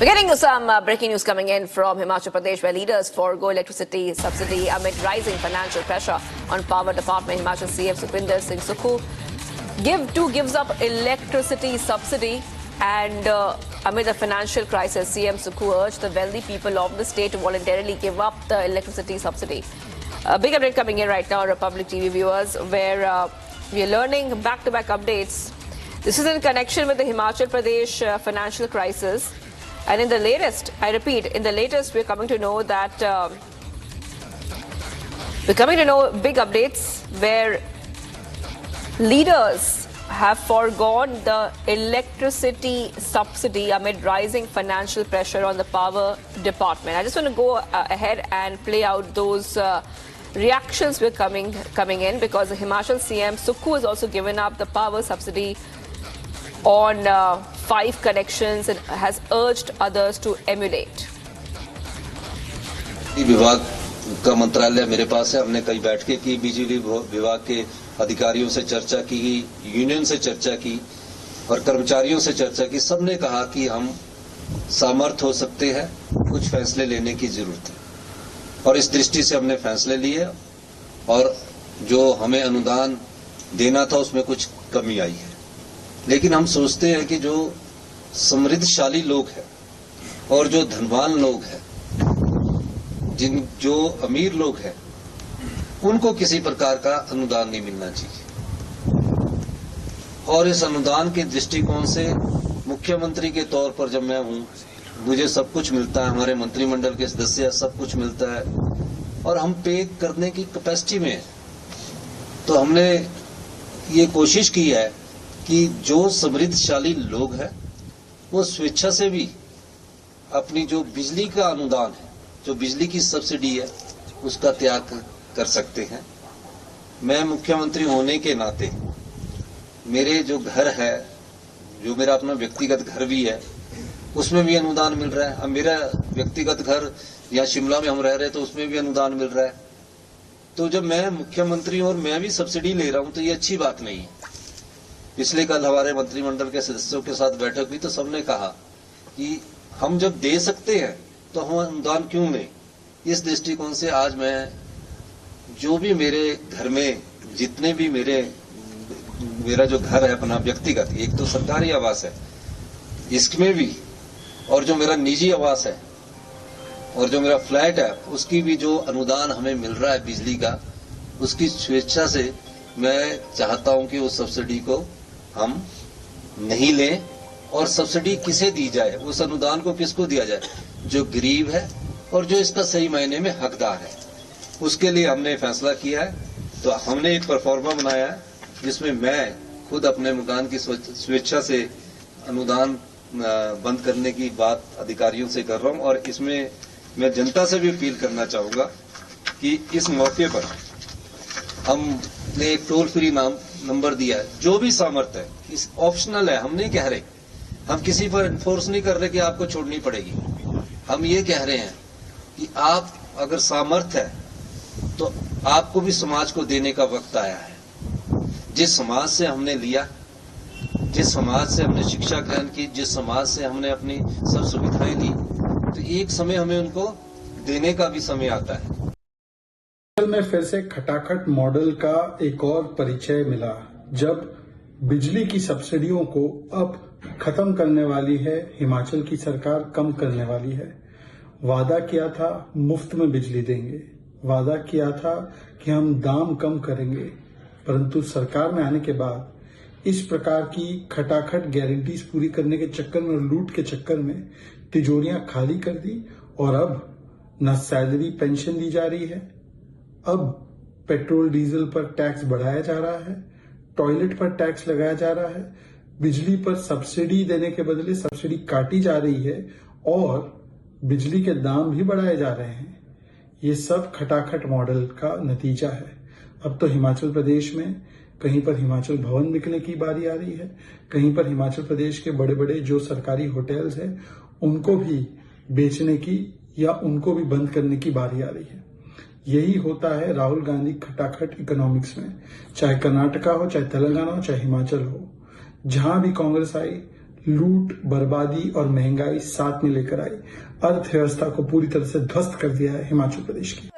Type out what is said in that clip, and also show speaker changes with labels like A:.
A: We're getting some breaking news coming in from Himachal Pradesh, where leaders forgo electricity subsidy amid rising financial pressure on power department. Himachal CM Sukhwinder Singh Sukhu gives up electricity subsidy, and amid the financial crisis, CM Sukhu urged the wealthy people of the state to voluntarily give up the electricity subsidy. A big update coming in right now, Republic TV viewers, where we are learning back-to-back updates. This is in connection with the Himachal Pradesh financial crisis. And in the latest, I repeat, in the latest, we're coming to know that big updates where leaders have foregone the electricity subsidy amid rising financial pressure on the power department. I just want to go ahead and play out those reactions we're coming in, because the Himachal CM Sukhu has also given up the power subsidy on 5 connections and has urged others to emulate.
B: विभाग का मंत्रालय मेरे पास है। हमने कई बैठकें की, बिजली विभाग के अधिकारियों से चर्चा की, यूनियन से चर्चा की और कर्मचारियों से चर्चा की। सबने कहा कि हम सामर्थ्य हो सकते हैं, कुछ फैसले लेने की जरूरत है और इस दृष्टि से हमने फैसले लिए और जो हमें अनुदान देना था उसमें कुछ कमी आई है। लेकिन हम सोचते हैं कि जो समृद्धशाली लोग हैं और जो धनवान लोग हैं, जो अमीर लोग हैं, उनको किसी प्रकार का अनुदान नहीं मिलना चाहिए। और इस अनुदान के दृष्टिकोण से मुख्यमंत्री के तौर पर जब मैं हूं, मुझे सब कुछ मिलता है, हमारे मंत्रिमंडल के सदस्य सब कुछ मिलता है और हम पे करने की कैपेसिटी में है। तो हमने ये कोशिश की है कि जो समृद्धशाली लोग हैं वो स्वेच्छा से भी अपनी जो बिजली का अनुदान है, जो बिजली की सब्सिडी है, उसका त्याग कर सकते हैं। मैं मुख्यमंत्री होने के नाते मेरे जो घर है, जो मेरा अपना व्यक्तिगत घर भी है, उसमें भी अनुदान मिल रहा है। अब मेरा व्यक्तिगत घर या शिमला में हम रह रहे तो उसमें भी अनुदान मिल रहा है। तो जब मैं मुख्यमंत्री और मैं भी सब्सिडी ले रहा हूं तो ये अच्छी बात नहीं है। पिछले कल हमारे मंत्रिमंडल के सदस्यों के साथ बैठक हुई तो सबने कहा कि हम जब दे सकते हैं तो हम अनुदान क्यों लें। इस दृष्टिकोण से आज मैं जो भी मेरे घर में जितने भी मेरा जो घर है अपना व्यक्तिगत, एक तो सरकारी आवास है, इसमें भी और जो मेरा निजी आवास है और जो मेरा फ्लैट है, उसकी भी जो अनुदान हमें मिल रहा है बिजली का, उसकी स्वेच्छा से मैं चाहता हूं कि उस सब्सिडी को हम नहीं लें और सब्सिडी किसे दी जाए, उस अनुदान को किसको दिया जाए, जो गरीब है और जो इसका सही मायने में हकदार है। उसके लिए हमने फैसला किया है। तो हमने एक परफॉर्मा बनाया है जिसमें मैं खुद अपने मकान की स्वेच्छा से अनुदान बंद करने की बात अधिकारियों से कर रहा हूं और इसमें मैं जनता से भी अपील करना चाहूंगा कि इस मौके पर हमने एक टोल फ्री नंबर दिया है। जो भी सामर्थ्य है, इस ऑप्शनल है, हम नहीं कह रहे, हम किसी पर इन्फोर्स नहीं कर रहे कि आपको छोड़नी पड़ेगी। हम ये कह रहे हैं कि आप अगर सामर्थ्य है तो आपको भी समाज को देने का वक्त आया है। जिस समाज से हमने लिया, जिस समाज से हमने शिक्षा ग्रहण की, जिस समाज से हमने अपनी सब सुविधाएं ली, तो एक समय हमें उनको देने का भी समय आता है।
C: में फिर से खटाखट मॉडल का एक और परिचय मिला, जब बिजली की सब्सिडियों को अब खत्म करने वाली है हिमाचल की सरकार, कम करने वाली है। वादा किया था मुफ्त में बिजली देंगे, वादा किया था कि हम दाम कम करेंगे, परंतु सरकार में आने के बाद इस प्रकार की खटाखट गारंटीज पूरी करने के चक्कर में और लूट के चक्कर में तिजोरियां खाली कर दी और अब न सैलरी पेंशन दी जा रही है, अब पेट्रोल डीजल पर टैक्स बढ़ाया जा रहा है, टॉयलेट पर टैक्स लगाया जा रहा है, बिजली पर सब्सिडी देने के बदले सब्सिडी काटी जा रही है और बिजली के दाम भी बढ़ाए जा रहे हैं। ये सब खटाखट मॉडल का नतीजा है। अब तो हिमाचल प्रदेश में कहीं पर हिमाचल भवन निकलने की बारी आ रही है, कहीं पर हिमाचल प्रदेश के बड़े बड़े जो सरकारी होटल्स हैं उनको भी बेचने की या उनको भी बंद करने की बारी आ रही है। यही होता है राहुल गांधी खटाखट इकोनॉमिक्स में, चाहे कर्नाटका हो, चाहे तेलंगाना हो, चाहे हिमाचल हो। जहां भी कांग्रेस आई, लूट, बर्बादी और महंगाई साथ में लेकर आई। अर्थव्यवस्था को पूरी तरह से ध्वस्त कर दिया है हिमाचल प्रदेश की।